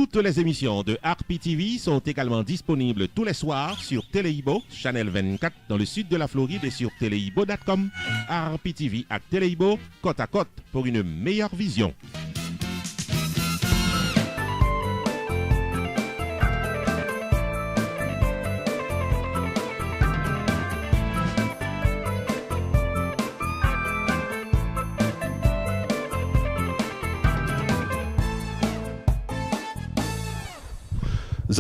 Toutes les émissions de RPTV sont également disponibles tous les soirs sur Téléibo, Channel 24 dans le sud de la Floride et sur téléibo.com. RPTV à Téléibo, côte à côte pour une meilleure vision.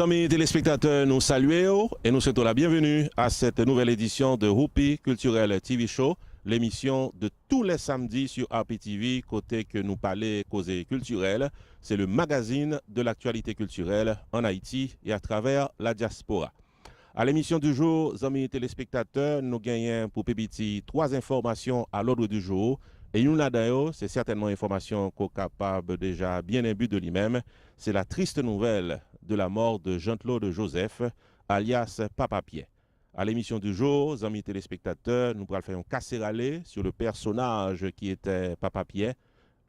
Amis téléspectateurs, nous saluons et nous souhaitons la bienvenue à cette nouvelle édition de Roupi Culturel TV Show, l'émission de tous les samedis sur RPTV, côté que nous parlons causé culturel. C'est le magazine de l'actualité culturelle en Haïti et à travers la diaspora. À l'émission du jour, amis téléspectateurs, nous gagnons pour Pépiti 3 informations à l'ordre du jour. Et une là-dedans, c'est certainement une information qu'on est capable déjà bien imbu de lui-même. C'est la triste nouvelle de la mort de Jean-Claude Joseph, alias Papa Pierre. À l'émission du jour, amis téléspectateurs, nous allons faire un casseralé sur le personnage qui était Papa Pierre,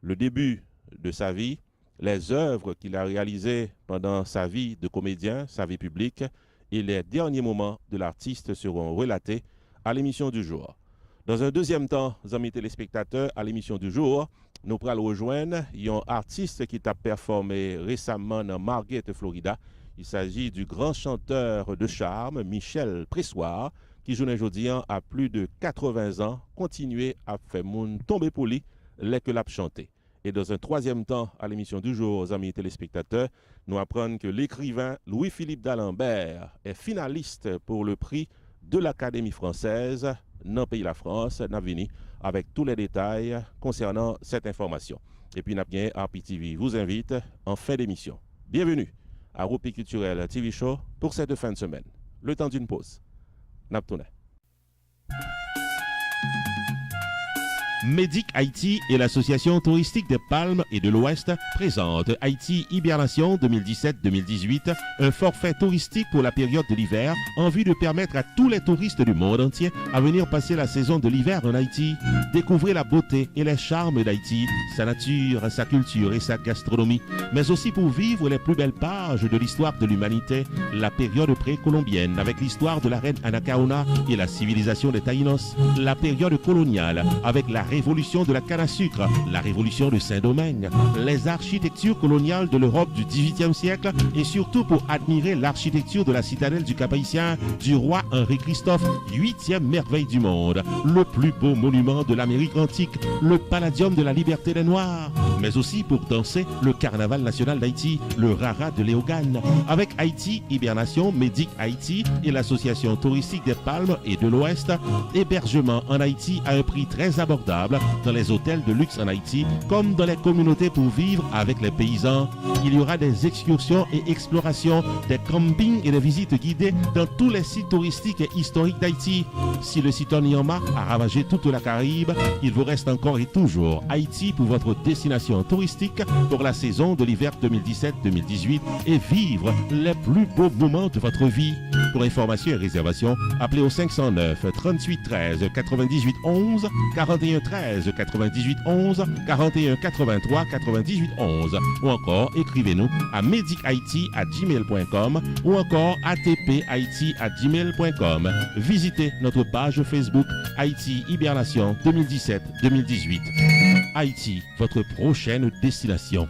le début de sa vie, les œuvres qu'il a réalisées pendant sa vie de comédien, sa vie publique, et les derniers moments de l'artiste seront relatés à l'émission du jour. Dans un deuxième temps, amis téléspectateurs, à l'émission du jour, nous allons rejoindre un artiste qui a performé récemment dans Margate, Florida. Il s'agit du grand chanteur de charme, Michel Pressoir, qui aujourd'hui à plus de 80 ans, continue à faire moun tomber pour lui, les que l'a chanté. Et dans un troisième temps, à l'émission du jour, amis téléspectateurs, nous apprenons que l'écrivain Louis-Philippe d'Alembert est finaliste pour le prix de l'Académie française dans le pays de la France, Navini, avec tous les détails concernant cette information. Et puis, RPTV vous invite en fin d'émission. Bienvenue à Roupi Culturel TV Show pour cette fin de semaine. Le temps d'une pause. Naptoune. Médic Haïti et l'association touristique des Palmes et de l'Ouest présentent Haïti Hibernation 2017-2018, un forfait touristique pour la période de l'hiver en vue de permettre à tous les touristes du monde entier à venir passer la saison de l'hiver en Haïti. Découvrez la beauté et les charmes d'Haïti, sa nature, sa culture et sa gastronomie, mais aussi pour vivre les plus belles pages de l'histoire de l'humanité, la période précolombienne avec l'histoire de la reine Anacaona et la civilisation des Taïnos, la période coloniale avec la révolution de la canne à sucre, la révolution de Saint-Domingue, les architectures coloniales de l'Europe du XVIIIe siècle et surtout pour admirer l'architecture de la citadelle du Cap-Haïtien du roi Henri-Christophe, 8e merveille du monde, le plus beau monument de l'Amérique antique, le Palladium de la liberté des Noirs, mais aussi pour danser le carnaval national d'Haïti, le Rara de Léogane, avec Haïti Hibernation, Médic Haïti et l'association touristique des Palmes et de l'Ouest, hébergement en Haïti à un prix très abordable dans les hôtels de luxe en Haïti, comme dans les communautés pour vivre avec les paysans. Il y aura des excursions et explorations, des campings et des visites guidées dans tous les sites touristiques et historiques d'Haïti. Si le cyclone Irma a ravagé toute la Caraïbe, il vous reste encore et toujours Haïti pour votre destination touristique pour la saison de l'hiver 2017-2018 et vivre les plus beaux moments de votre vie. Pour information et réservation, appelez au 509 38 13 98 11 41 13 98 11 41 83 98 11 ou encore écrivez-nous à medichaiti@gmail.com ou encore atphaiti@gmail.com. Visitez notre page Facebook Haïti Hibernation 2017-2018. Haïti, votre prochaine destination.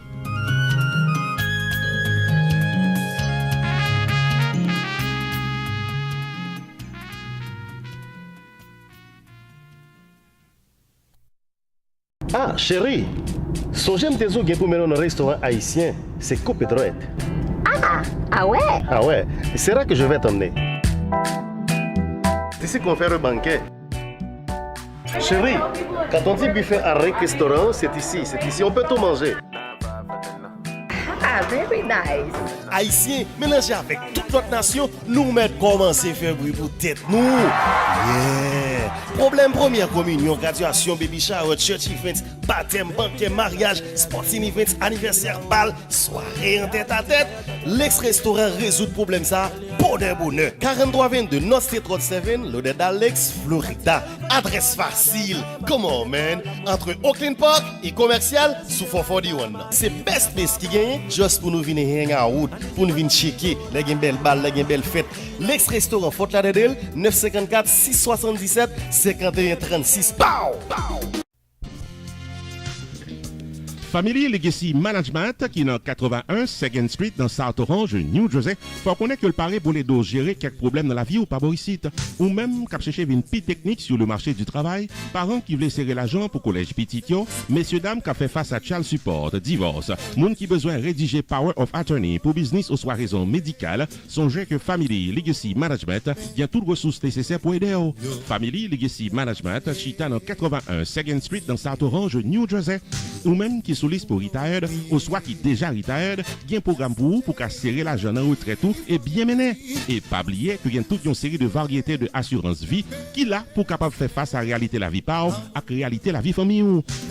Ah, chérie, songez me tes pour mener dans un restaurant haïtien, c'est Coupe Droite. Ah ouais? Ah ouais, c'est là que je vais t'emmener. C'est ici qu'on fait le banquet. Chérie, quand on dit buffet à restaurant, c'est ici, on peut tout manger. Ah, very nice. Haïtiens, mélangés avec toute notre nation, nous mettons commencer à faire bruit pour tête nous. Yeah. Problème première communion, graduation, baby shower, church events, baptême, banquet, mariage, sporting events, anniversaire, bal, soirée en tête à tête. L'ex-restaurant résout le problème ça bonheur. 4322 North State Road 7, loaded Alex, Florida. Adresse facile. Come on, man. Entre Oakland Park et commercial, sous 441. C'est best place qui gagne, juste pour nous venir hang out, pour nous venir checker, les gagne belle balle, les gagne belle fête. L'ex-restaurant Fort Lauderdale, 954 677 51 36. Pow! Family Legacy Management, qui est dans 81 2nd Street dans South Orange, New Jersey, faut connaître que le pari pour les dos gérer quelques problèmes dans la vie ou pas borisite, ou même qu'à chercher une petite technique sur le marché du travail, parents qui voulaient serrer l'argent pour collège petitio, messieurs dames qui fait face à child support, divorce, moun qui besoin rédiger power of attorney pour business ou soit raison médicale, songez que Family Legacy Management vient toutes ressources nécessaires pour aider. Family Legacy Management, chita dans 81 2nd Street dans South Orange, New Jersey, ou même qui sous liste pour retired, ou soit qui déjà retired, il y a un programme pour vous pour qu'à serrer l'argent en retraite et bien mener. Et pas oublier qu'il y a toute une série de variétés de assurance vie qui là pour capable faire face à la réalité la vie par à la réalité la vie famille.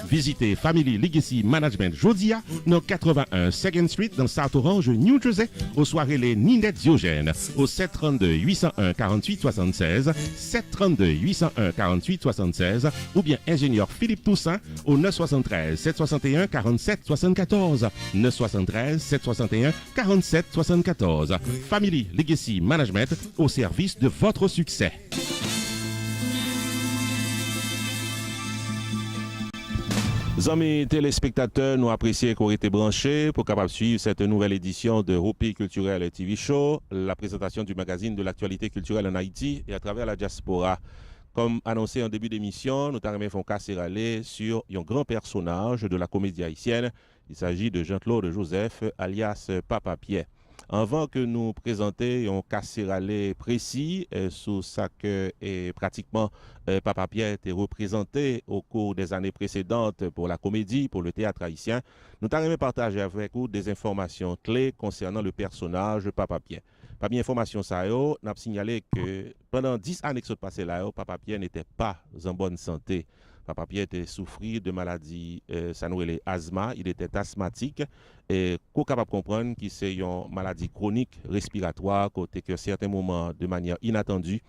Visitez Family Legacy Management Jodia dans 81 2nd Street dans South Orange, New Jersey, aux soirées les Ninette Diogène au 732 801 48 76, 732 801 48 76 ou bien ingénieur Philippe Toussaint au 973 761 47 74, 973 761 47 74. Family Legacy Management au service de votre succès. Amis téléspectateurs, nous apprécions qu'on ait été branchés pour capable suivre cette nouvelle édition de Hopi Culturel TV Show, la présentation du magazine de l'actualité culturelle en Haïti et à travers la diaspora. Comme annoncé en début d'émission, nous avons fait un casser aller sur un grand personnage de la comédie haïtienne. Il s'agit de Jean-Claude Joseph, alias Papa Pierre. Avant que nous présentions un casserale précis sur ça que pratiquement Papa Pierre était représenté au cours des années précédentes pour la comédie, pour le théâtre haïtien, nous avons partagé avec vous des informations clés concernant le personnage Papa Pierre. Parmi les informations, nous avons signalé que pendant 10 années que se passait là, Papa Pierre n'était pas en bonne santé. Papa Pierre était souffert de maladie, ça nous est asthme, il était asthmatique et qu'on capable de comprendre que c'est une maladie chronique respiratoire côté que certains moments de manière inattendue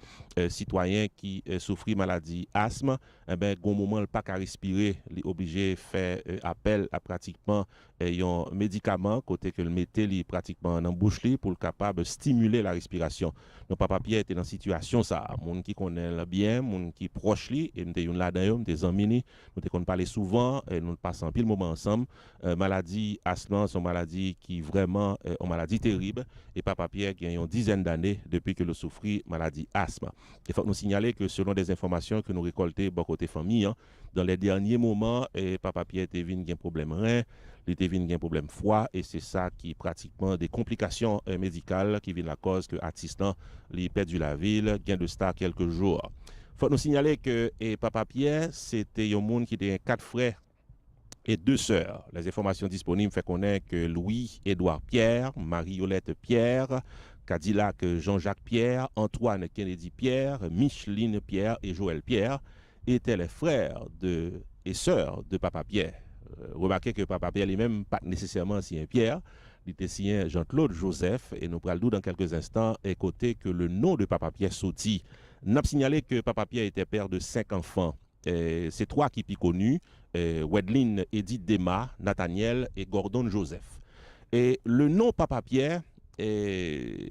citoyens qui souffrent maladie asthme eh ben gon moment le pas qu'à respirer, il est obligé faire appel à pratiquement un médicament côté que le mettait pratiquement dans bouche li pour le capable stimuler la respiration. Donc Papa Pierre était dans situation ça, monde qui connaît bien, monde qui proche li et nous là-dedans, des amis nous qu'on parler souvent et nous passons pile moment ensemble. Maladie asthme sont maladie qui vraiment une maladie terrible et Papa Pierre qui a une dizaine d'années depuis que le souffrit maladie asthme. Il faut nous signaler que selon des informations que nous récoltons bon côté famille, dans les derniers moments Papa Pierre était venu un problème rein, il était venu un problème foie et c'est ça qui pratiquement des complications médicales qui viennent la cause que l'artiste il perdu la ville, gain de star quelques jours. Faut nous signaler que Papa Pierre c'était un monde qui était 4 frères et 2 sœurs. Les informations disponibles fait connaître que Louis-Édouard Pierre, Marie-Yolette Pierre, Cadillac Jean-Jacques Pierre, Antoine Kennedy Pierre, Micheline Pierre et Joël Pierre étaient les frères et sœurs de Papa Pierre. Remarquez que Papa Pierre lui-même pas nécessairement sien Pierre, il était sien Jean-Claude Joseph et nous parlons dans quelques instants et côté que le nom de Papa Pierre sorti. Nous avons signalé que Papa Pierre était père de 5 enfants. C'est 3 qui sont connus, Wedline Edith Dema, Nathaniel et Gordon Joseph. Et le nom Papa Pierre,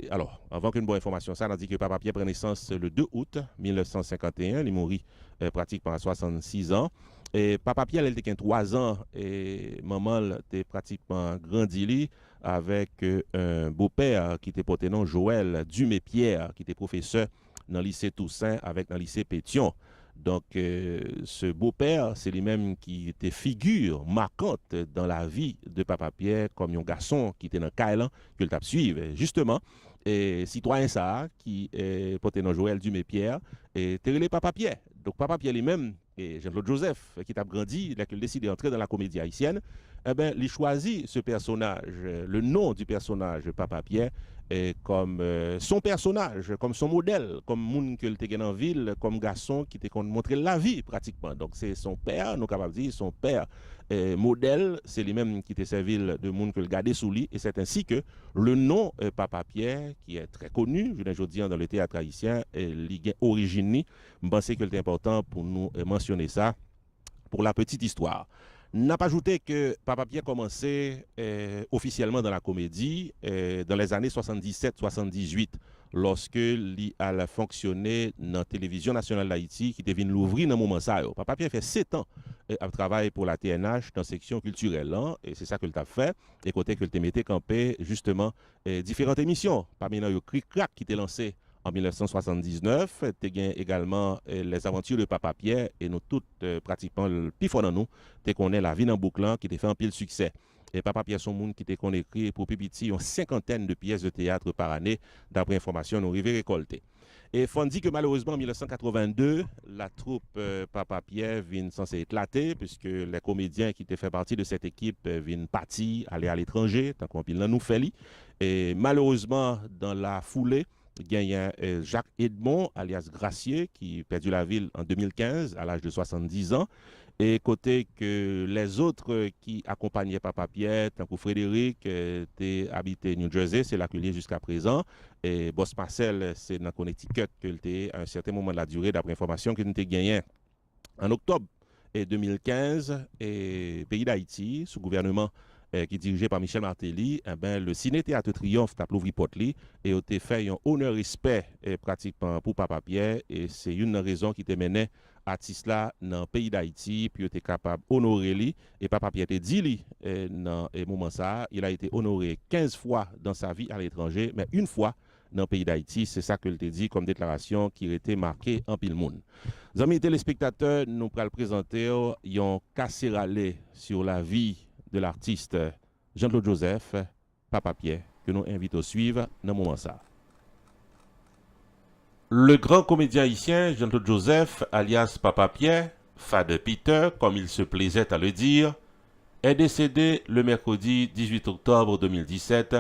alors, avant qu'une bonne information, ça, on a dit que Papa Pierre prend naissance le 2 août 1951, il mourit pratiquement à 66 ans. Et Papa Pierre, il était 3 ans et maman était pratiquement grandi avec un beau-père qui était porté nom Joël Dumé-Pierre, qui était professeur dans le lycée Toussaint avec dans le lycée Pétion. Donc, ce beau-père, c'est lui-même qui était figure marquante dans la vie de Papa Pierre comme un garçon qui était dans le Kailan, que le tape suivre. Justement, et citoyen ça, qui est porté dans Joël Dumé-Pierre, et terrelé Papa Pierre. Donc, Papa Pierre lui-même, et Jean-Claude Joseph, qui a grandi, il a décidé d'entrer dans la comédie haïtienne, eh ben, il choisit ce personnage, le nom du personnage, Papa Pierre, comme son personnage, comme son modèle, comme moun que était en ville, comme garçon qui t'a montré la vie pratiquement. Donc c'est son père, nous capables de dire, son père modèle, c'est lui-même qui était servi de moun que le gardait sous lui, et c'est ainsi que le nom Papa Pierre, qui est très connu, je l'ai dit dans le théâtre haïtien, il origine, je pense que c'est important pour nous mentionner ça pour la petite histoire. N'a pas ajouté que Papa Pierre commençait officiellement dans la comédie dans les années 77-78, lorsque il a fonctionné dans la télévision nationale d'Haïti, qui devient l'ouvrir dans le moment ça. Papa Pierre fait 7 ans à travailler pour la TNH dans la section culturelle, hein, et c'est ça que tu as fait, et côté que tu mettais campé justement différentes émissions. Parmi eux, Cric Crac qui était lancé en 1979, tu as également les aventures de Papa Pierre, et nous toutes pratiquement le plus fort dans nous, tu connais la vie en bouclant qui t'a fait un pile succès. Et Papa Pierre son monde qui t'a écrit pour Pipiti une 50aine de pièces de théâtre par année, d'après information nous arrivons récolter. Et faut dire que malheureusement en 1982, la troupe Papa Pierre vient censée éclater, puisque les comédiens qui étaient fait partie de cette équipe viennent partir, aller à l'étranger, tant qu'on nous fait. Et malheureusement, dans la foulée, il y a Jacques Edmond, alias Gracier, qui a perdu la ville en 2015 à l'âge de 70 ans. Et côté que les autres qui accompagnaient Papa Pierre, tant que Frédéric, étaient habités New Jersey, c'est là qu'il est jusqu'à présent. Et Boss Marcel, c'est dans Connecticut qu'il était à un certain moment de la durée, d'après information qu'il était gagné en octobre 2015, et pays d'Haïti, sous gouvernement qui est dirigé par Michel Martelly, eh ben, le Ciné-Théâtre Triomphe t'a l'ouvri porte-li et a fait un honneur respect pratiquement pour Papa Pierre, et c'est une raison qui te menait artiste là dans le pays d'Haïti, puis était capable d'honorer lui, et Papa Pierre te dit lui dans ce moment ça, il a été honoré 15 fois dans sa vie à l'étranger, mais une fois dans le pays d'Haïti, c'est ça que je te dit comme déclaration qui a été marquée en pile monde. Amis téléspectateurs, nous allons présenter un cassé râlé sur la vie de l'artiste Jean-Claude Joseph, Papa Pierre, que nous invitons à suivre dans ce moment ça. Le grand comédien haïtien Jean-Claude Joseph, alias Papa Pierre, Fade Peter, comme il se plaisait à le dire, est décédé le mercredi 18 octobre 2017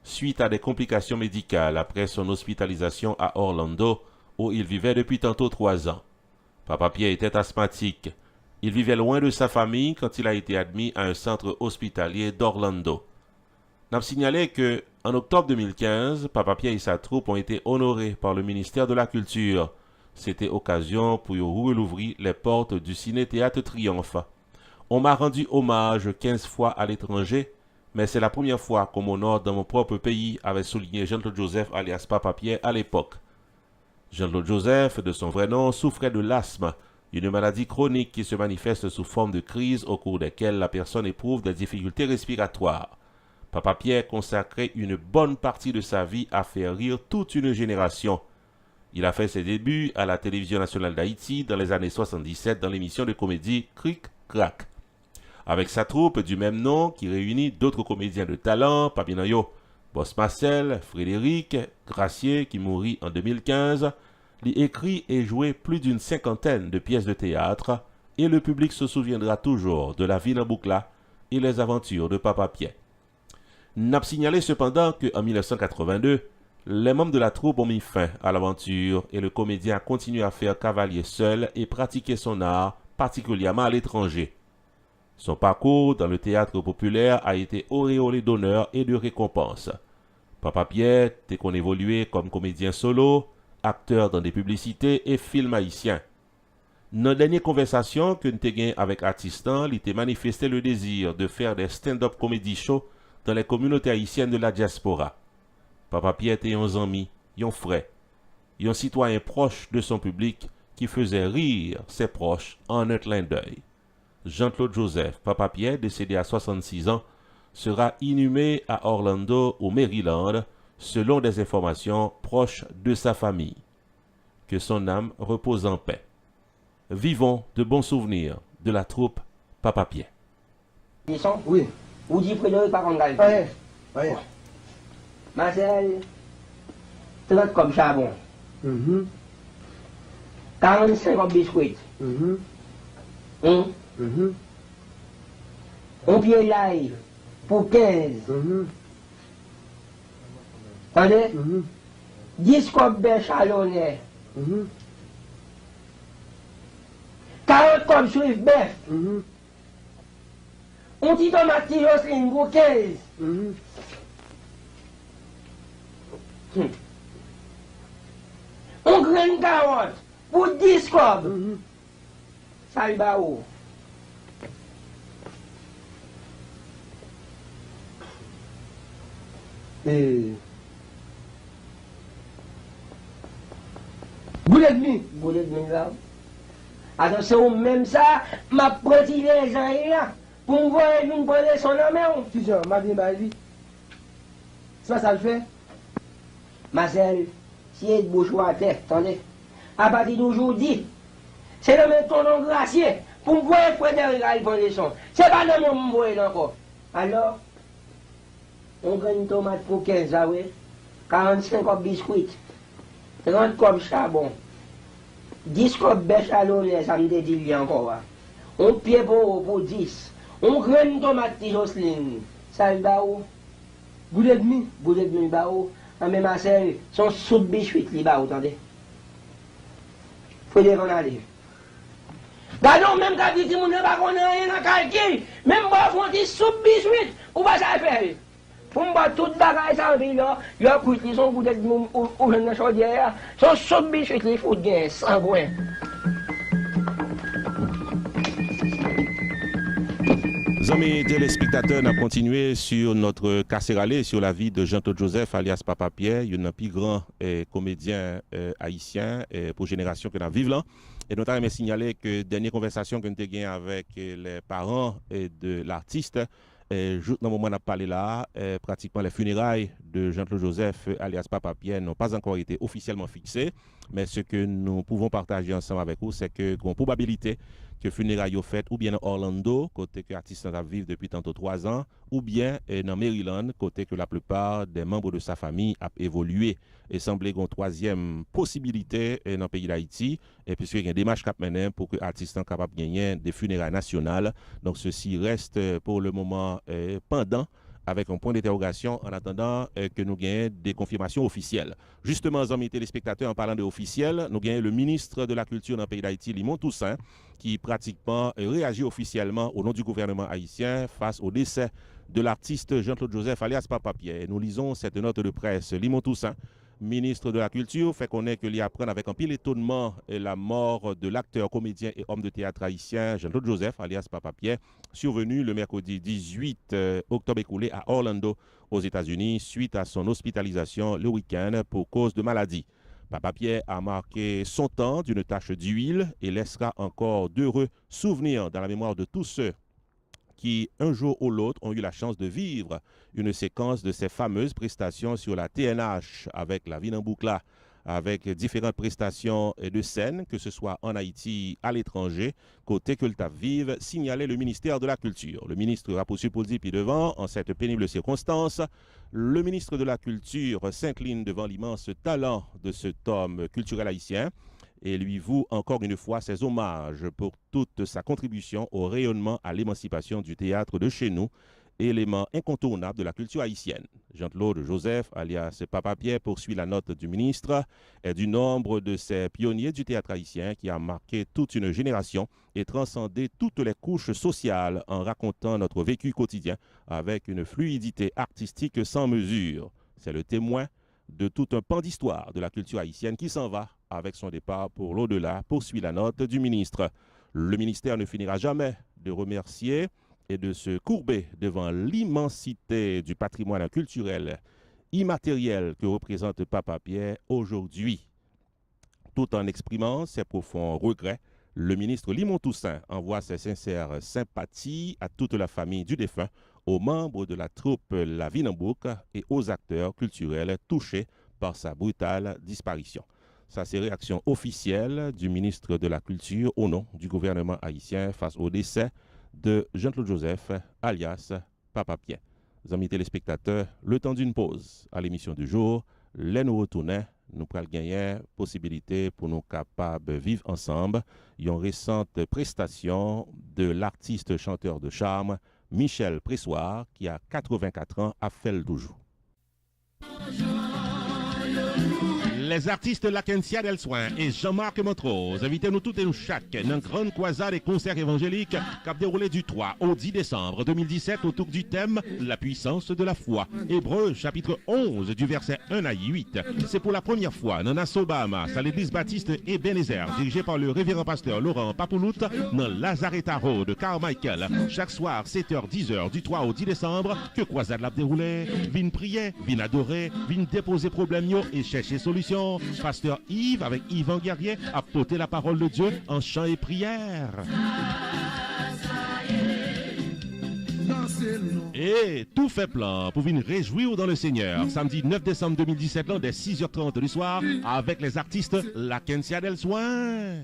suite à des complications médicales après son hospitalisation à Orlando, où il vivait depuis tantôt 3 ans. Papa Pierre était asthmatique. Il vivait loin de sa famille quand il a été admis à un centre hospitalier d'Orlando. N'a signalé que, en octobre 2015, Papa Pierre et sa troupe ont été honorés par le ministère de la Culture. C'était occasion pour rouvrir les portes du Ciné-Théâtre Triomphe. On m'a rendu hommage 15 fois à l'étranger, mais c'est la première fois qu'on m'honore dans mon propre pays, avait souligné Jean-Claude Joseph alias Papa Pierre à l'époque. Jean-Claude Joseph, de son vrai nom, souffrait de l'asthme, une maladie chronique qui se manifeste sous forme de crise au cours desquelles la personne éprouve des difficultés respiratoires. Papa Pierre consacrait une bonne partie de sa vie à faire rire toute une génération. Il a fait ses débuts à la télévision nationale d'Haïti dans les années 77 dans l'émission de comédie Cric Crac. Avec sa troupe du même nom qui réunit d'autres comédiens de talent, parmi eux Boss Marcel, Frédéric, Gracier qui mourit en 2015, il écrit et joué plus d'une 50aine de pièces de théâtre, et le public se souviendra toujours de La Ville en Boucla et les aventures de Papa Pierre. N'a signalé cependant qu'en 1982, les membres de la troupe ont mis fin à l'aventure et le comédien a continué à faire cavalier seul et pratiquer son art, particulièrement à l'étranger. Son parcours dans le théâtre populaire a été auréolé d'honneurs et de récompenses. Papa Pierre était qu'on évoluait comme comédien solo, acteur dans des publicités et films haïtiens. Dans la dernière conversation que nous avons avec Artistan, il était manifesté le désir de faire des stand-up comedy shows dans les communautés haïtiennes de la diaspora. Papa Pierre était un ami, un frère, un citoyen proche de son public qui faisait rire ses proches en un clin d'œil. Jean-Claude Joseph, Papa Pierre, décédé à 66 ans, sera inhumé à Orlando, au Maryland, selon des informations proches de sa famille. Que son âme repose en paix. Vivons de bons souvenirs de la troupe Papa Pierre. Oui. Ou dit Frédéric par contre, oui. Marcel, 30 comme charbon. 45 comme biscuit. On pied live pour 15. Attendez? 10 copes de chalonnet. 40 copes Swift Bef. On dit tomate Jocelyne pour 15. On graine carotte pour 10 copes. Ça y va où? Boulet de nuit là. Attention, même ça, m'a prêté les gens là. Pour me voir une bonne son nom. Si, Jean, ma vie. Ça, ça le fait. Marcel, si elle bourgeois à tête, attendez. À partir d'aujourd'hui, c'est le même ton nom gracieux. Pour me voir Frédéric à une son. C'est pas le même me encore. Alors, on gagne une tomate pour 15, ah oui. 45 copes biscuits. 30 copes charbon. 10 copes béchalonné, ça me dit encore. On pied pour 10. On graine une tomate Jocelyne. Ça le bat où? Boulet de nuit. Boulet de nuit, bah où? Ah, mais ma sœur, son soupe biscuit, li bah où, attendez. Faut dire qu'on arrive. Bah non, même quand dit qu'on ne va pas rien dans calcul, même moi, faut dire soupe biscuit, ou pas ça faire? Pour me battre toute bagaille, ça veut là, il y a coûté, ils sont goûté ou je ne sais pas, son soupe biscuit, il faut bien, sans goût. Amis téléspectateurs, nous avons continué sur notre casserale sur la vie de Jean-Claude Joseph, alias Papa Pierre, un des plus grands comédiens haïtiens pour génération que nous vivons là. Et nous avons signalé que dernière conversation que nous avons eue avec les parents de l'artiste, juste dans le moment où on a parlé là, pratiquement les funérailles de Jean-Claude Joseph, alias Papa Pierre, n'ont pas encore été officiellement fixées. Mais ce que nous pouvons partager ensemble avec vous, c'est que la probabilité que funérailles soient faites ou bien en Orlando, côté que l'artiste vivre depuis tantôt 3 ans, ou bien dans Maryland, côté que la plupart des membres de sa famille a évolué. Et semblait une troisième possibilité dans le pays d'Haïti, et puisque il y a des démarches cap menées pour que l'artiste soit capable de gagner des funérailles nationales. Donc ceci reste pour le moment pendant, avec un point d'interrogation en attendant que nous gagnions des confirmations officielles. Justement, amis téléspectateurs, en parlant de officiel, nous gagnons le ministre de la Culture dans le pays d'Haïti, Limon Toussaint, qui pratiquement réagit officiellement au nom du gouvernement haïtien face au décès de l'artiste Jean-Claude Joseph, alias Papa Pierre. Nous lisons cette note de presse. Limon Toussaint, ministre de la Culture, fait connaître que l'y apprend avec un pile étonnement la mort de l'acteur, comédien et homme de théâtre haïtien Jean-Claude Joseph, alias Papa Pierre, survenu le mercredi 18 octobre écoulé à Orlando, aux États-Unis, suite à son hospitalisation le week-end pour cause de maladie. Papa Pierre a marqué son temps d'une tache d'huile et laissera encore d'heureux souvenirs dans la mémoire de tous ceux qui, un jour ou l'autre, ont eu la chance de vivre une séquence de ces fameuses prestations sur la TNH avec La Vie en boucle, avec différentes prestations de scène, que ce soit en Haïti, à l'étranger, côté que le TAP vive, signalait le ministère de la Culture. Le ministre a poursuivi pour dire puis devant, en cette pénible circonstance, le ministre de la Culture s'incline devant l'immense talent de cet homme culturel haïtien et lui voue encore une fois ses hommages pour toute sa contribution au rayonnement à l'émancipation du théâtre de chez nous, élément incontournable de la culture haïtienne. Jean-Claude Joseph, alias Papa Pierre, poursuit la note du ministre, est du nombre de ces pionniers du théâtre haïtien qui a marqué toute une génération et transcendé toutes les couches sociales en racontant notre vécu quotidien avec une fluidité artistique sans mesure. C'est le témoin de tout un pan d'histoire de la culture haïtienne qui s'en va avec son départ pour l'au-delà, poursuit la note du ministre. Le ministère ne finira jamais de remercier et de se courber devant l'immensité du patrimoine culturel immatériel que représente Papa Pierre aujourd'hui. Tout en exprimant ses profonds regrets, le ministre Limon Toussaint envoie ses sincères sympathies à toute la famille du défunt, aux membres de la troupe La Vie en boucle et aux acteurs culturels touchés par sa brutale disparition. Ça, c'est réaction officielle du ministre de la Culture au nom du gouvernement haïtien face au décès de Jean-Claude Joseph, alias Papa Pierre. Amis téléspectateurs, le temps d'une pause à l'émission du jour, les nous retournons, nous pourrons gagner possibilité pour nous capables de vivre ensemble une récente prestation de l'artiste chanteur de charme Michel Pressoir, qui a 84 ans, a fait le toujours. Les artistes Lakentia Del Soin et Jean-Marc Montrose invitent nous toutes et nous chaque dans une grande croisade et concert évangélique qui a déroulé du 3 au 10 décembre 2017 autour du thème La puissance de la foi. Hébreux chapitre 11 du verset 1 à 8. C'est pour la première fois dans Nassau-Bahamas à l'église baptiste Ebenezer dirigée par le révérend pasteur Laurent Papoulout dans Lazareta Road de Carmichael. Chaque soir 7h-10h du 3 au 10 décembre que croisade l'a déroulé. Vine prier, vine adorer, vine déposer problème yo et chercher solution. Pasteur Yves avec Yvan Guerrier a porté la parole de Dieu en chant et prière. Et tout fait plan pour venir réjouir dans le Seigneur. Samedi 9 décembre 2017, dès 6h30 du soir, avec les artistes Lakentia Del Soin.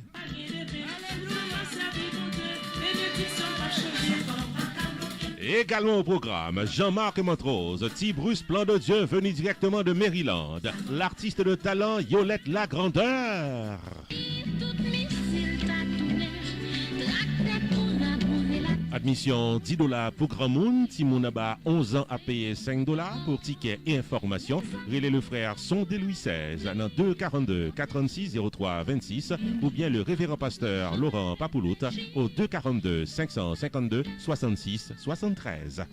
Également au programme, Jean-Marc Montrose, Tibrus Plan de Dieu venu directement de Maryland, l'artiste de talent Yolette Lagrandeur. Admission $10 pour Grand Monde, Timounaba 11 ans à payer $5 pour tickets et informations. Relais le frère Sondé Louis XVI dans 242 436 03 26 ou bien le révérend pasteur Laurent Papoulout au 242 552 66 73.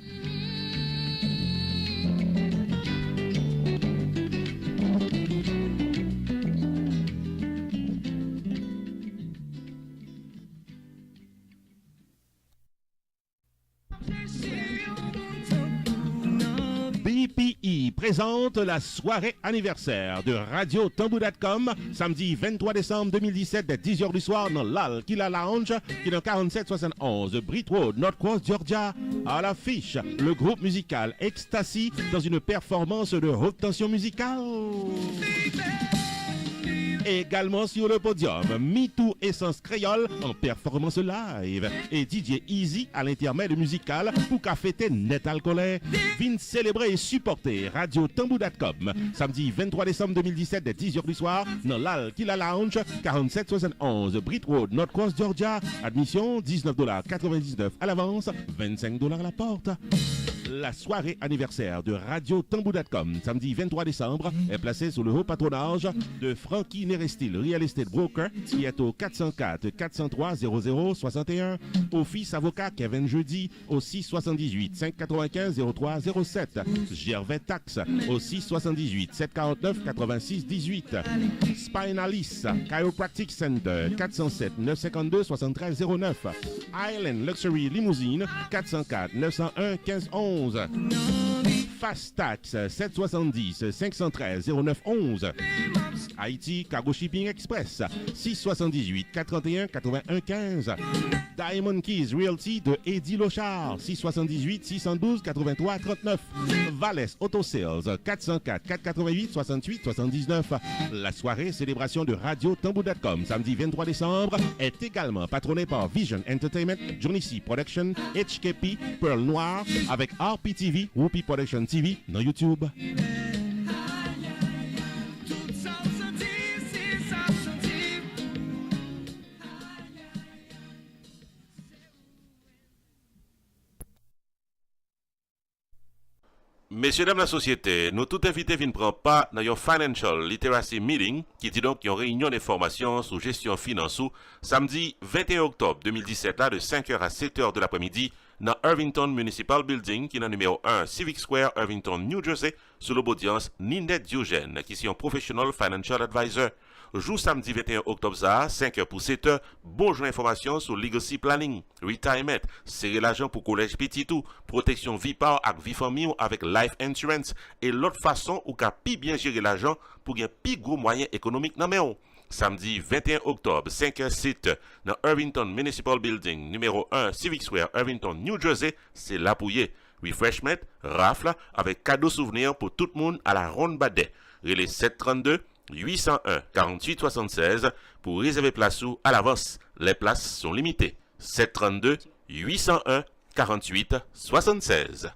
BPI présente la soirée anniversaire de Radio Tambou.com samedi 23 décembre 2017 dès 10h du soir dans l'Al-Kila Lounge qui est dans 4771 Britt Road, North Cross, Georgia. À l'affiche, le groupe musical Ecstasy dans une performance de haute tension musicale. Également sur le podium, MeToo Essence Créole en performance live et DJ Easy à l'intermède musical pour qu'a fêter net alcoolé. Vin célébrer et supporter Radio Tambou.com samedi 23 décembre 2017 dès 10h du soir dans l'Al-Kila Lounge 4771 Britt Road, North Cross, Georgia. Admission $19,99 à l'avance, $25 à la porte. La soirée anniversaire de Radio Tambou.com samedi 23 décembre est placée sous le haut patronage de Frankie Nerestil Real Estate Broker qui est au 404 403 0061. Office avocat Kevin Jeudi au 678 595 03 07. Gervais Tax au 678 749 86 18. Spinalis Chiropractic Center 407 952 73 09. Island Luxury Limousine 404 901 15 11. Fast Tax 770 513 09 11. Haïti Cargo Shipping Express 678 431 81 15. Diamond Keys Realty de Eddie Lochard 678 612 83 39. Valles Auto Sales 404 488 68 79. La soirée célébration de Radio Tambou.com samedi 23 décembre est également patronnée par Vision Entertainment, Johnny C Production, HKP, Pearl Noir avec RPTV, Whoopi Production TV dans YouTube. Messieurs, dames, la société, nous tout invités viennent prendre part dans un Financial Literacy Meeting qui dit donc une réunion d'information sur gestion financière samedi 21 octobre 2017 là, de 5h à 7h de l'après-midi dans Irvington Municipal Building qui est dans numéro 1 Civic Square, Irvington, New Jersey, sous l'audience Ninette Diogène qui est un Professional Financial Advisor. Jour samedi 21 octobre, 5h pour 7h, bonjour information sur Legacy Planning, Retirement, serrer l'argent pour collège petit tout, protection vie par avec vie famille avec Life Insurance et l'autre façon ou qu'à pi bien gérer l'argent pour un pi gros moyen économique dans main. Samedi 21 octobre, 5h site dans Irvington Municipal Building, numéro 1 Civic Square, Irvington, New Jersey, c'est là pour y. Refreshment, rafle avec cadeau souvenir pour tout le monde à la ronde badet. Relais 732 801 48 76 pour réserver place ou à l'avance. Les places sont limitées. 732 801 48 76.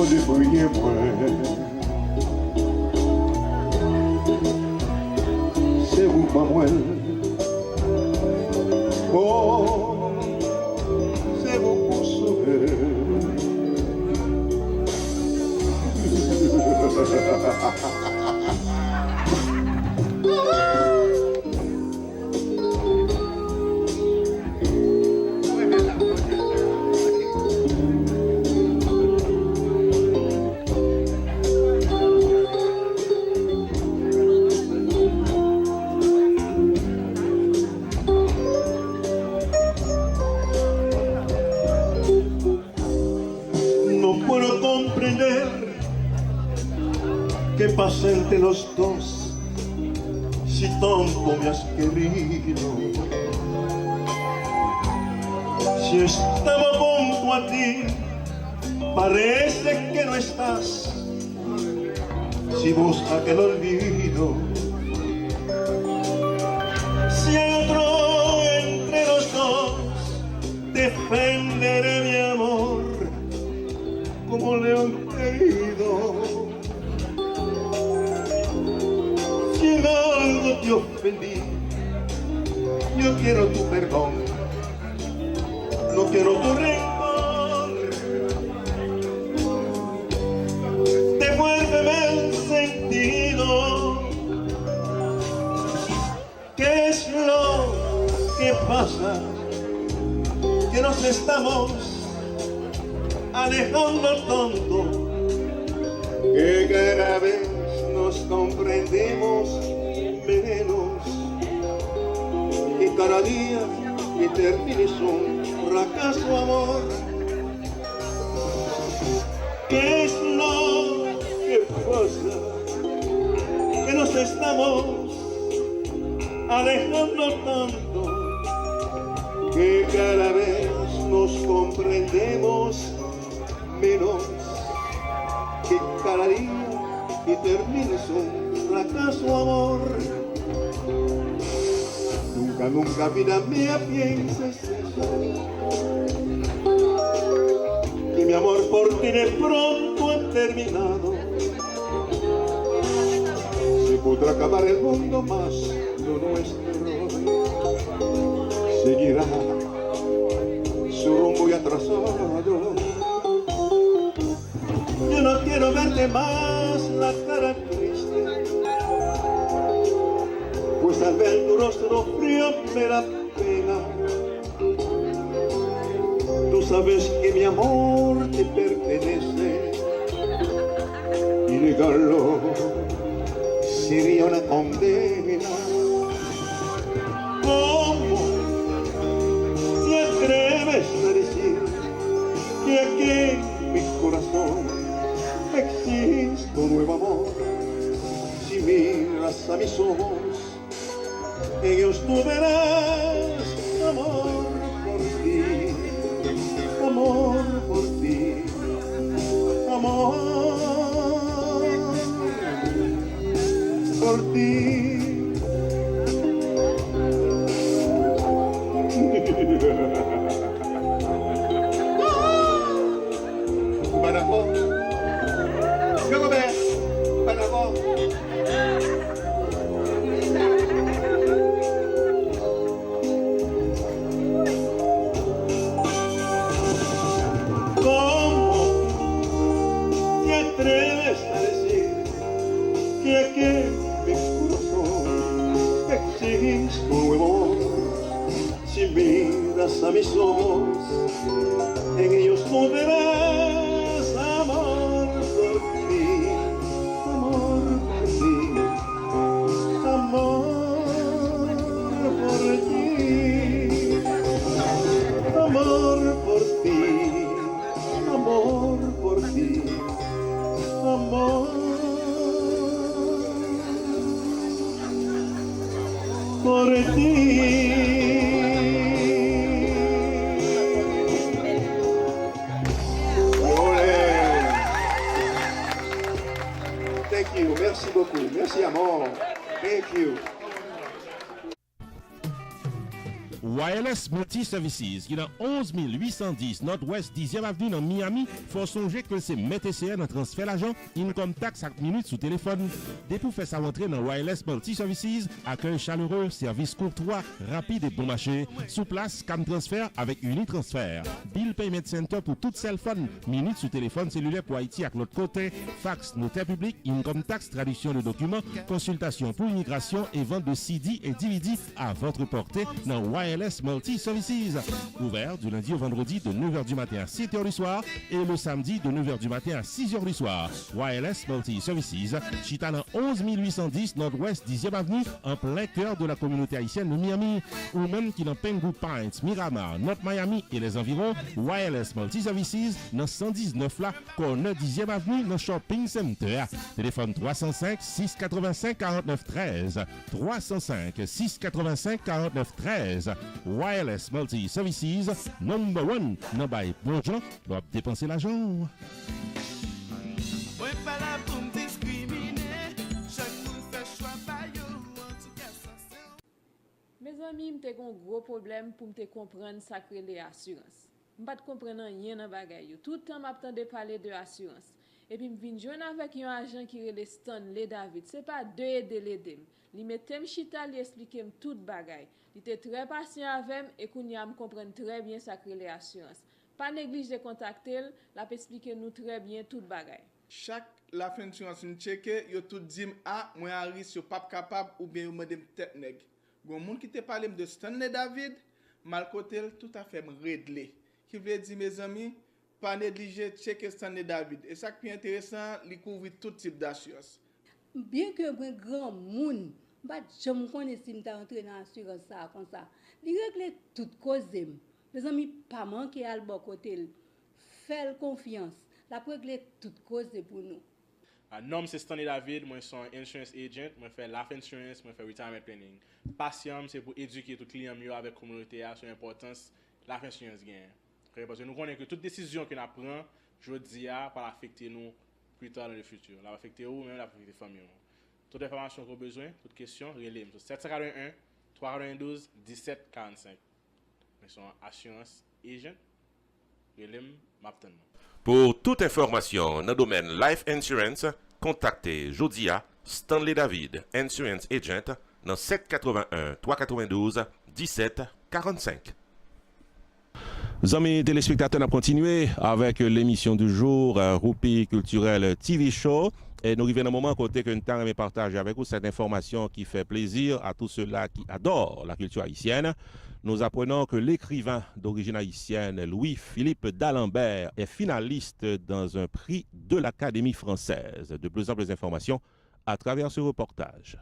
de briller moins. C'est vous pas moi. Oh, c'est vous pour sauver. ¿Qué pasa entre los dos si tanto me has querido? Si estaba junto a ti, parece que no estás. Si busca que lo olvido, si hay otro entre los dos, defenderé mi amor como león querido. Si en algo te ofendí, yo quiero tu perdón, no quiero tu rencor. Devuélveme el sentido. ¿Qué es lo que pasa? Que nos estamos alejando tanto, que cada vez nos comprendemos menos, y cada día que termine es un fracaso, amor. ¿Qué es lo que pasa? Que nos estamos alejando tanto, que cada vez nos comprendemos menos, que cada día que termines un fracaso, amor. Nunca, nunca, vida mía, pienses eso, que mi amor por ti de pronto ha terminado. Se podrá acabar el mundo, más lo nuestro seguirá su rumbo y atrasado. Yo no quiero verte más la cara triste, pues al ver tu rostro frío me da pena. Tú sabes que mi amor te pertenece y negarlo sería una condena. ¿Cómo te atreves a decir que aquí en mi corazón existe un nuevo amor? Si miras a mis ojos, en ellos tú verás amor por ti, amor por ti, amor por ti. Para vos, yo me para vos. ¿Cómo te atreves a decir que aquí en mi corazón existe un nuevo amor? Si miras a mis ojos, en ellos tú verás amor por ti, amor por ti, amor por ti, amor por ti, amor por ti, amor por ti. Thank you, merci beaucoup, merci amor, thank you. Wireless Multi Services, qui est dans 11 810 Nord-Ouest 10e Avenue dans Miami, faut songer que c'est MTCN en transfert l'argent, income tax à minute sous téléphone. Dès pour faire sa rentrée dans Wireless Multi Services, accueil chaleureux, service courtois, rapide et bon marché. Sous place, cam transfert avec Unitransfert. Bill Payment Center pour tout cell phone, minute sous téléphone cellulaire pour Haïti à l'autre côté, fax, notaire public, income tax, traduction de documents, consultation pour immigration et vente de CD et DVD à votre portée dans Wireless Multi Services. Ouvert du lundi au vendredi de 9h du matin à 7h du soir et le samedi de 9h du matin à 6h du soir. Wireless Multi Services, chita dans 11 810 Nord-Ouest 10e Avenue en plein cœur de la communauté haïtienne de Miami, ou même qui dans Pengu Pines, Miramar, North Miami et les environs. Wireless Multi Services dans 119 là, corner 10e Avenue dans Shopping Center. Téléphone 305 685 49 13. 305 685 49 13. Wireless Multi Services, number one. Non, bye, bon gens, doivent dépenser l'argent. Mes amis, m'te un gros problème pour me comprendre sacré les assurances. M'pas de comprendre rien dans bagay yo. Tout le temps m'attendais parler de assurance. Et puis m'vinn joindre avec un agent qui relè Stanley David. C'est pas de l'aider. Li mettem chita, li expliquem tout bagay. Li était très patient avec et kounya me comprendre très bien sacré les assurances. Pas néglige de contacter, la peut expliquer nous très bien tout bagay. Chaque la fin assurance nous checker, yo tout dim moi à risque yo pas capable ou bien yo mandem tête nèg. Gon moun qui te parle de Stanley David, mal côté tout à fait réglé. Qui veut dire mes amis, pas négliger checker Stanley David. Et ça qui est intéressant, il couvre tout type d'assurance. Bien que un grand monde, je me connais si je rentré dans l'assurance ça comme ça. Il règle toute cause. Mes amis, pas manquer à le bon côté. Faire confiance. La régler toute cause pour nous. Nom c'est Stanley David, moi suis un insurance agent, moi fais life insurance, moi fais retirement planning. Passion c'est pour éduquer tout client mieux avec communauté sur l'importance life insurance gain. Parce que nous connaissons que toute décision que nous prenons, je dis va affecter nous plus tard dans le futur. Elle va affecter vous même, elle va affecter les familles. Toute information que vous avez besoin, toute question, relève 781 312 1745. Nous sommes assurance agent. Relève m'attend. Pour toute information dans le domaine Life Insurance, contactez Jodia Stanley David, Insurance Agent, dans 781 392 17 45. Amis téléspectateurs, on a continué avec l'émission du jour, Roupi Culturel TV Show. Et nous arrivons à un moment côté que nous avons partagé avec vous cette information qui fait plaisir à tous ceux-là qui adorent la culture haïtienne. Nous apprenons que l'écrivain d'origine haïtienne Louis-Philippe d'Alembert est finaliste dans un prix de l'Académie française. De plus amples informations à travers ce reportage.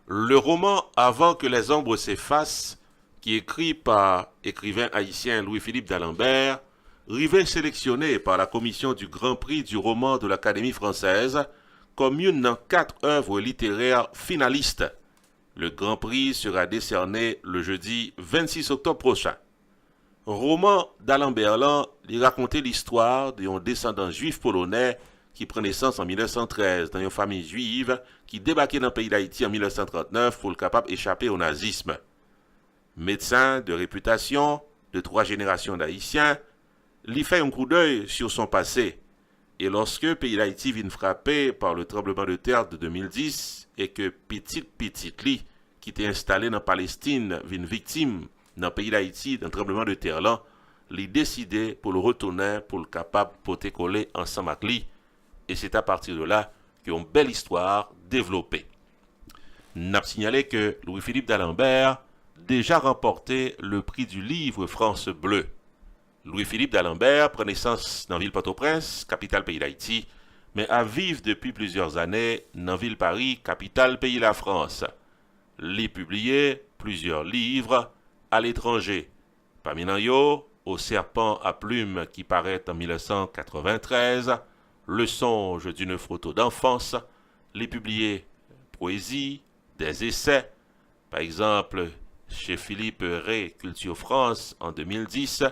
Le roman Avant que les ombres s'effacent, qui est écrit par écrivain haïtien Louis-Philippe d'Alembert, rivé sélectionné par la commission du Grand Prix du roman de l'Académie française comme une dans 4 œuvres littéraires finalistes. Le Grand Prix sera décerné le jeudi 26 octobre prochain. Roman d'Alembert, il racontait l'histoire d'un descendant juif polonais qui prend naissance en 1913 dans une famille juive qui débarquait dans le pays d'Haïti en 1939 pour le capable d'échapper au nazisme. Médecin de réputation de 3 générations d'Haïtiens, il fait un coup d'œil sur son passé. Et lorsque le pays d'Haïti vient frappé par le tremblement de terre de 2010 et que petit li, qui était installé dans Palestine, vient victime dans le pays d'Haïti d'un tremblement de terre là, il décidé pour le retourner pour le capable pour te coller ensemble avec lui. Et c'est à partir de là qu'une belle histoire développée. N'a signalé que Louis-Philippe d'Alembert déjà remporté le prix du livre France Bleu. Louis-Philippe d'Alembert prend naissance dans la ville Port-au-Prince, capitale pays d'Haïti, mais a vivre depuis plusieurs années dans la ville Paris, capitale pays de la France. Il publié plusieurs livres à l'étranger. Parmi eux, Au serpent à plumes qui paraît en 1993, Le songe d'une photo d'enfance, les publiés poésie, des essais, par exemple chez Philippe Ray Culture France en 2010,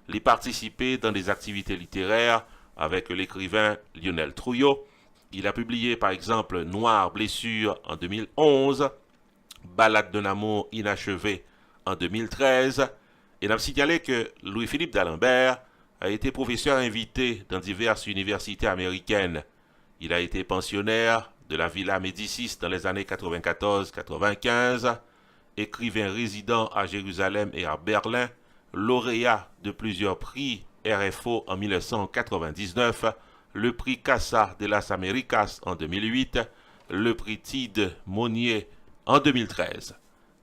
les participer dans des activités littéraires avec l'écrivain Lionel Trouillot. Il a publié par exemple Noire blessure en 2011, Ballade d'un amour inachevé en 2013. Et n'a signalé que Louis-Philippe d'Alembert a été professeur invité dans diverses universités américaines. Il a été pensionnaire de la Villa Médicis dans les années 94-95, écrivain résident à Jérusalem et à Berlin, lauréat de plusieurs prix RFO en 1999, le prix Casa de las Américas en 2008, le prix Tide Monnier en 2013.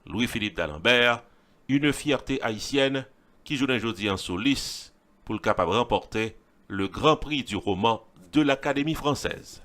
Louis-Philippe d'Alembert, une fierté haïtienne qui joue aujourd'hui en soliste pour le capable de remporter le Grand Prix du roman de l'Académie française.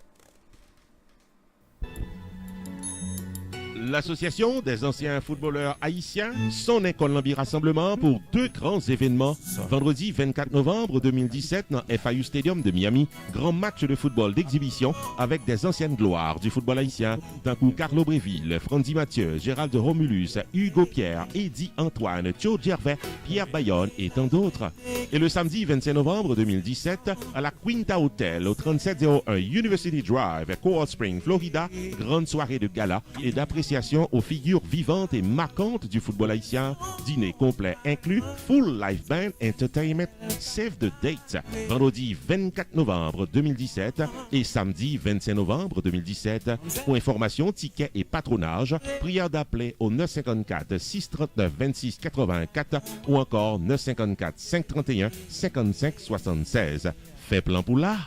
L'Association des anciens footballeurs haïtiens son Colombie Rassemblement pour deux grands événements. Vendredi 24 novembre 2017 dans FAU Stadium de Miami, grand match de football d'exhibition avec des anciennes gloires du football haïtien, d'un coup Carlo Bréville, Frandy Mathieu, Gérald Romulus, Hugo Pierre, Eddie Antoine, Joe Gervais, Pierre Bayonne et tant d'autres. Et le samedi 25 novembre 2017 à la Quinta Hotel au 3701 University Drive, Coral Spring, Florida, grande soirée de gala et d'appréciation aux figures vivantes et marquantes du football haïtien. Dîner complet inclus, full live band entertainment, save the date. Vendredi 24 novembre 2017 et samedi 25 novembre 2017. Pour information, tickets et patronage, prière d'appeler au 954 639 26 84 ou encore 954 531 55 76. Fait plan pour là.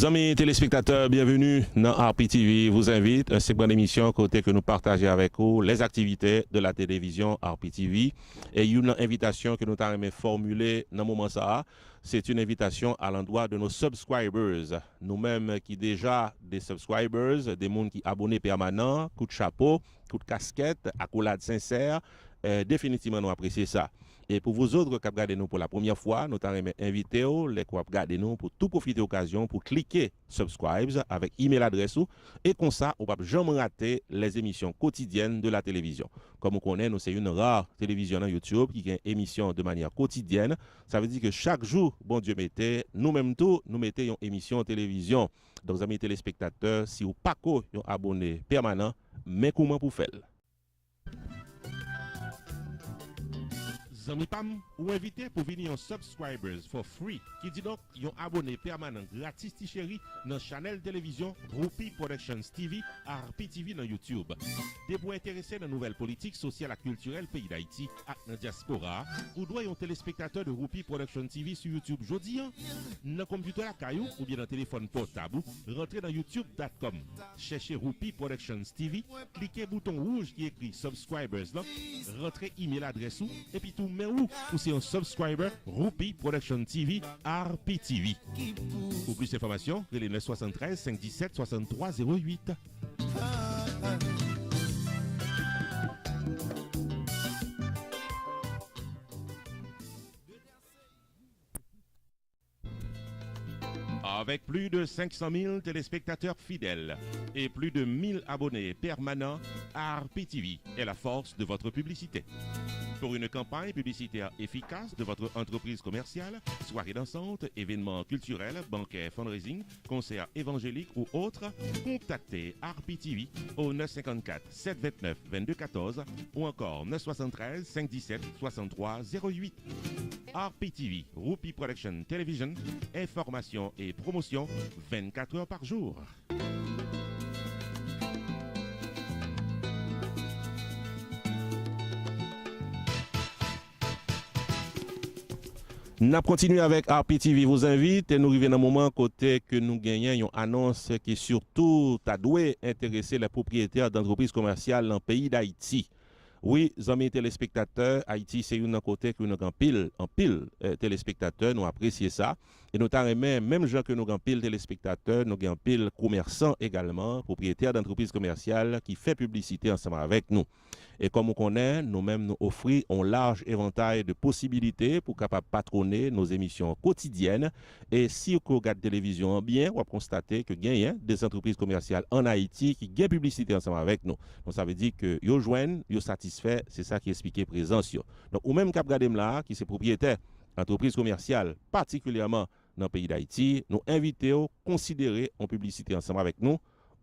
Amis téléspectateurs, bienvenue dans RPTV. Vous invite à une seconde émission côté que nous partageons avec vous les activités de la télévision RPTV. Et une invitation que nous avons formulée dans le moment ça, c'est une invitation à l'endroit de nos subscribers. Nous-mêmes qui déjà des subscribers, des gens qui abonnés permanents, coup de chapeau, coup de casquette, accolade sincère, définitivement nous apprécions ça. Et pour vous autres qui regardez nous pour la première fois, nous t'avons invité les qui regardez nous pour tout profiter de l'occasion pour cliquer subscribe avec email adresse et comme ça, on ne peut jamais rater les émissions quotidiennes de la télévision. Comme vous connaissez, nous c'est une rare télévision sur YouTube qui a une émission de manière quotidienne. Ça veut dire que chaque jour, bon Dieu mettez, nous-mêmes tout, nous mettons une émission télévision. Donc amis téléspectateurs, si vous pas un abonné permanent, mais comment pour faire? Zami Pam, ou invité pour venir en subscribers for free, qui dit donc yon abonné permanent gratis ti chéri dans channel télévision Roupi Productions TV, RPTV dans YouTube. Des pour intéressés dans la nouvelle politique sociale et culturelle pays d'Haïti et dans la diaspora, ou doit yon téléspectateur de Roupi Productions TV sur YouTube jodi dans computer à caillou ou bien dans téléphone portable, rentrez dans youtube.com, cherchez Roupi Productions TV, cliquez bouton rouge qui écrit subscribers là, rentrez email adresse ou et puis tout mais où pour c'est un subscriber Roupi Production TV RPTV. Pour plus d'informations, relais 973 517 63 08. Avec plus de 500 000 téléspectateurs fidèles et plus de 1000 abonnés permanents, RPTV est la force de votre publicité. Pour une campagne publicitaire efficace de votre entreprise commerciale, soirée dansante, événements culturels, banquets, fundraising, concerts évangéliques ou autres, contactez RPTV au 954 729 2214 ou encore 973 517 63 08. RPTV, Roupi Production Television, information et promotion 24 heures par jour. Nous continuons avec RPTV vous invite et nous arrivons dans un moment côté que nous gagnons une annonce qui surtout a dû intéresser les propriétaires d'entreprises commerciales dans le pays d'Haïti. Oui, amis téléspectateurs, Haïti c'est une côté que nous avons en pile téléspectateurs, nous apprécions ça. Et nous avons même gens que nous avons pile téléspectateurs, nous avons pile commerçants également, propriétaires d'entreprises commerciales qui fait publicité ensemble avec nous. Et comme on connaît, nous-mêmes nous offrons un large éventail de possibilités pour capable patronner nos émissions quotidiennes. Et si vous regardez la télévision bien, vous constatez que il y a des entreprises commerciales en Haïti qui gagnent publicité ensemble avec nous. Donc ça veut dire que vous joignent, vous satisfait, c'est ça qui explique présence. Donc ou même cap regardez là qui c'est propriétaire d'entreprises commerciales, particulièrement dans le pays d'Haïti, nous invitons à considérer en publicité ensemble avec nous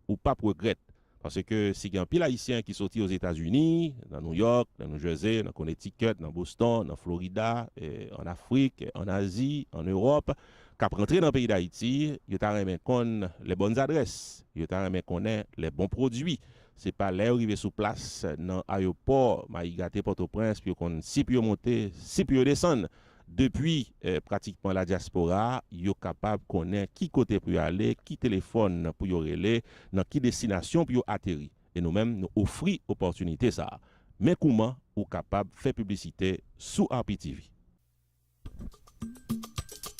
ou pas regretter. Parce que si il y a un pile haïtien qui sortit aux États-Unis, dans New York, dans New Jersey, dans Connecticut, dans Boston, dans Florida, en Afrique, en Asie, en Europe, qui a rentré dans le pays d'Haïti, il a remis qu'on les bonnes adresses, il a remis qu'on ait les bons produits. Ce n'est pas l'arrivée sur place dans l'aéroport, Maïgate, Port-au-Prince, puis qu'on si puis monter, si puis descendre. Depuis pratiquement la diaspora, ils sont capables de connaître qui côté pour y aller, qui téléphone pour y aller, dans qui destination pour y atterrir. Et nous-mêmes, nous offrons opportunité ça. Mais comment vous êtes capable de faire publicité sous RPTV?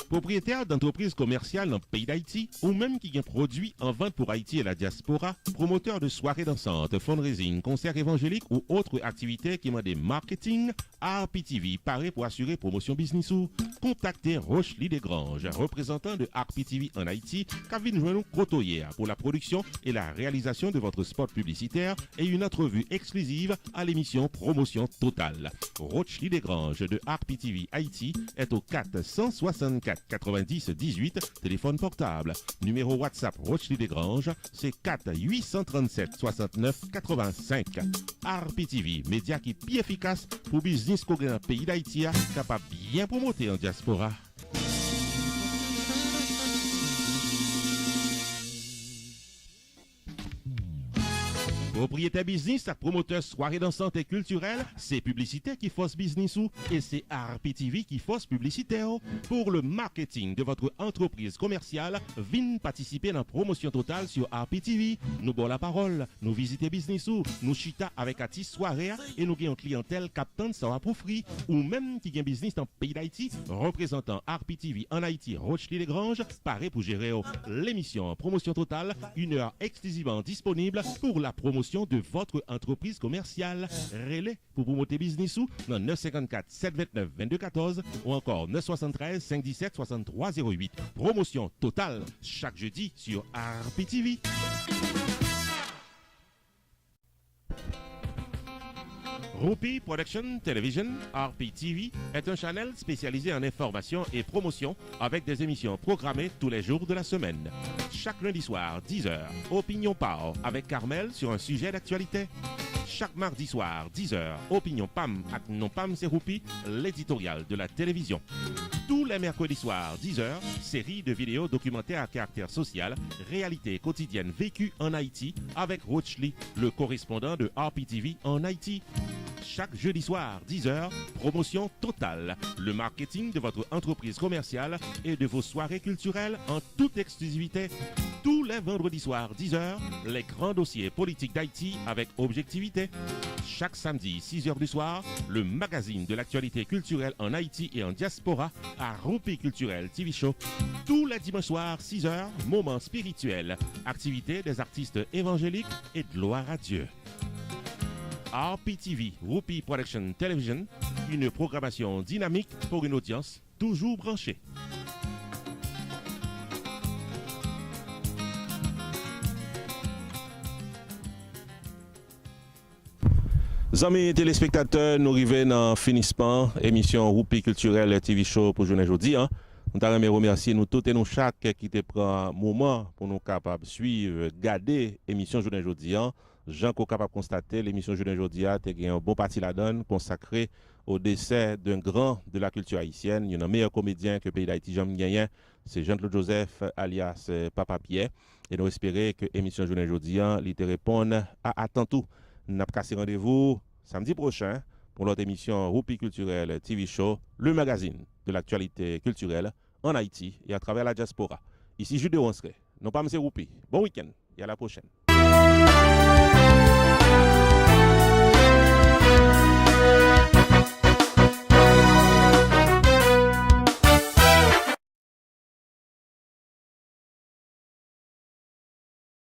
Propriétaire d'entreprises commerciales dans le pays d'Haïti ou même qui ont produit en vente pour Haïti et la diaspora, promoteur de soirées dansantes, fundraising, concerts évangéliques ou autres activités qui demandent marketing, RPTV paraît pour assurer promotion business ou contactez Rochely Desgranges, représentant de RPTV en Haïti, qui vient nous côtoyer pour la production et la réalisation de votre spot publicitaire et une entrevue exclusive à l'émission Promotion Totale. Rochely Desgranges de RPTV Haïti est au 464 90 18, téléphone portable. Numéro WhatsApp Rochely Desgranges, c'est 4 837 69 85. RPTV, média qui est plus efficace pour business qu'on dans le pays d'Haïti, capable bien promoter en diaspora. Propriétaire business, promoteur soirée dansante et culturelle, c'est publicité qui force business ou et c'est RPTV qui force publicité. Pour le marketing de votre entreprise commerciale, venez participer dans la promotion totale sur RPTV. Nous bon la parole, nous visiter business ou nous chita avec artiste soirée et nous gagnons clientèle captant ça pour free ou même qui gagne business dans le pays d'Haïti, représentant RPTV en Haïti, Rochely Desgranges, paraît pour gérer l'émission Promotion Totale, une heure exclusivement disponible pour la promotion de votre entreprise commerciale. Relais pour promouvoir business ou dans 954 729 2214 ou encore 973 517 63 08. Promotion totale chaque jeudi sur RPTV. Rupi Production Television, RPTV, est un channel spécialisé en information et promotion avec des émissions programmées tous les jours de la semaine. Chaque lundi soir, 10h, Opinion Power avec Carmel sur un sujet d'actualité. Chaque mardi soir, 10h, Opinion PAM avec Non PAM c'est Rupi, l'éditorial de la télévision. Tous les mercredis soirs, 10h, série de vidéos documentaires à caractère social, réalité quotidienne vécue en Haïti avec Rochely, le correspondant de RPTV en Haïti. Chaque jeudi soir, 10h, promotion totale, le marketing de votre entreprise commerciale et de vos soirées culturelles en toute exclusivité. Tous les vendredis soirs, 10h, les grands dossiers politiques d'Haïti avec objectivité. Chaque samedi, 6h du soir, le magazine de l'actualité culturelle en Haïti et en diaspora à Rupi Culturel TV Show. Tous les dimanches soirs, 6h, moments spirituels, activités des artistes évangéliques et de gloire à Dieu. RPTV, Rupi Production Television, une programmation dynamique pour une audience toujours branchée. Amis téléspectateurs, nous arrivons dans le finissement émission Rupi Culturel TV Show pour journée aujourd'hui. Nous t'aimerais remercier nous tous et nous chaque qui te prend un moment pour nous capables de suivre, garder l'émission journée aujourd'hui. Jean qu'on capable de constater l'émission journée aujourd'hui a un bon parti la donne consacré au décès d'un grand de la culture haïtienne. Il y a un meilleur comédien que le pays d'Haïti jamais gagné, c'est Jean-Claude Joseph alias Papa Pierre. Et nous espérons que l'émission journée aujourd'hui il te répond à tantôt. Nous avons cassé rendez-vous samedi prochain pour notre émission Rupi Culturel TV Show, le magazine de l'actualité culturelle en Haïti et à travers la diaspora. Ici Jude Onsre, non pas M. Rupi. Bon week-end et à la prochaine.